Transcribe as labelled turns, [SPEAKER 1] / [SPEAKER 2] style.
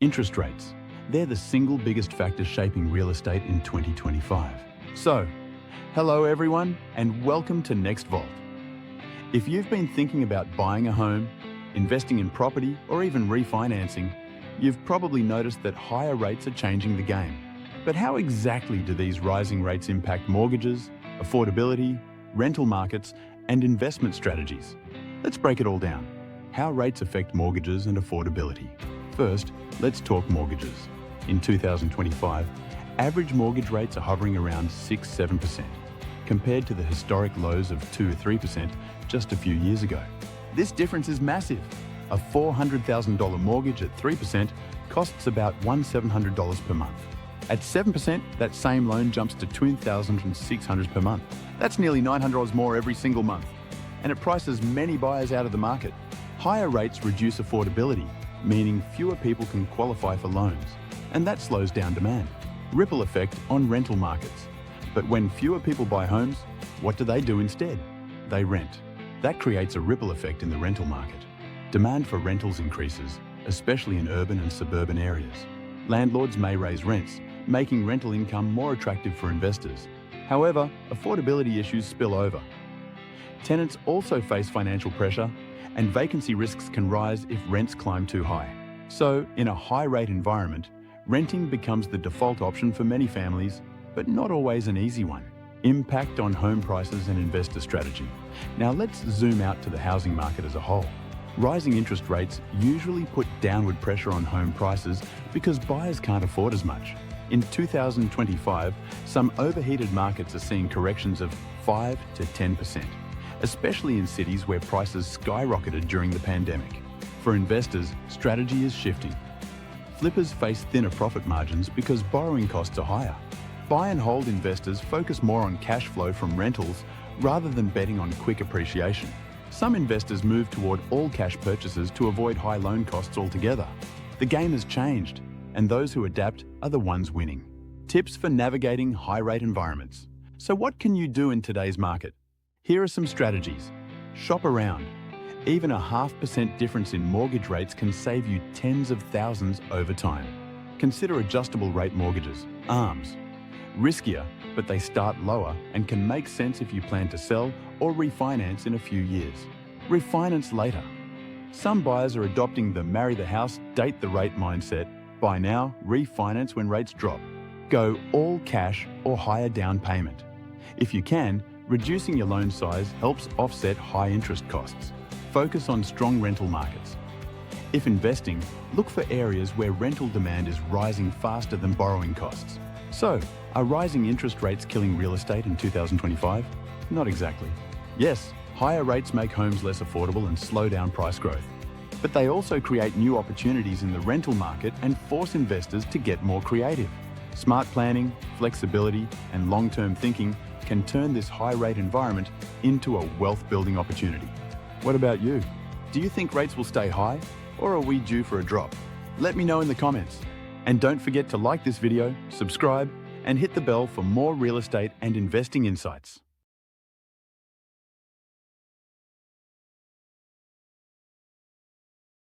[SPEAKER 1] Interest rates. They're the single biggest factor shaping real estate in 2025. So, hello everyone, and welcome to Next Vault. If you've been thinking about buying a home, investing in property, or even refinancing, you've probably noticed that higher rates are changing the game. But how exactly do these rising rates impact mortgages, affordability, rental markets, and investment strategies? Let's break it all down. How rates affect mortgages and affordability. First, let's talk mortgages. In 2025, average mortgage rates are hovering around 6-7%, compared to the historic lows of 2-3% just a few years ago. This difference is massive. A $400,000 mortgage at 3% costs about $1,700 per month. At 7%, that same loan jumps to $2,600 per month. That's nearly $900 more every single month, and it prices many buyers out of the market. Higher rates reduce affordability, meaning fewer people can qualify for loans, and that slows down demand. Ripple effect on rental markets. But when fewer people buy homes, what do they do instead? They rent. That creates a ripple effect in the rental market. Demand for rentals increases, especially in urban and suburban areas. Landlords may raise rents, making rental income more attractive for investors. However, affordability issues spill over. Tenants also face financial pressure, and vacancy risks can rise if rents climb too high. So, in a high-rate environment, renting becomes the default option for many families, but not always an easy one. Impact on home prices and investor strategy. Now let's zoom out to the housing market as a whole. Rising interest rates usually put downward pressure on home prices because buyers can't afford as much. In 2025, some overheated markets are seeing corrections of 5 to 10%, especially in cities where prices skyrocketed during the pandemic. For investors, strategy is shifting. Flippers face thinner profit margins because borrowing costs are higher. Buy and hold investors focus more on cash flow from rentals rather than betting on quick appreciation. Some investors move toward all-cash purchases to avoid high loan costs altogether. The game has changed, and those who adapt are the ones winning. Tips for navigating high-rate environments. So what can you do in today's market? Here are some strategies. Shop around. Even a 0.5% difference in mortgage rates can save you tens of thousands over time. Consider adjustable rate mortgages, ARMs. Riskier, but they start lower and can make sense if you plan to sell or refinance in a few years. Refinance later. Some buyers are adopting the marry the house, date the rate mindset. Buy now, refinance when rates drop. Go all cash or higher down payment. If you can, reducing your loan size helps offset high interest costs. Focus on strong rental markets. If investing, look for areas where rental demand is rising faster than borrowing costs. So, are rising interest rates killing real estate in 2025? Not exactly. Yes, higher rates make homes less affordable and slow down price growth. But they also create new opportunities in the rental market and force investors to get more creative. Smart planning, flexibility, and long-term thinking can turn this high-rate environment into a wealth-building opportunity. What about you? Do you think rates will stay high, or are we due for a drop? Let me know in the comments. And don't forget to like this video, subscribe, and hit the bell for more real estate and investing insights.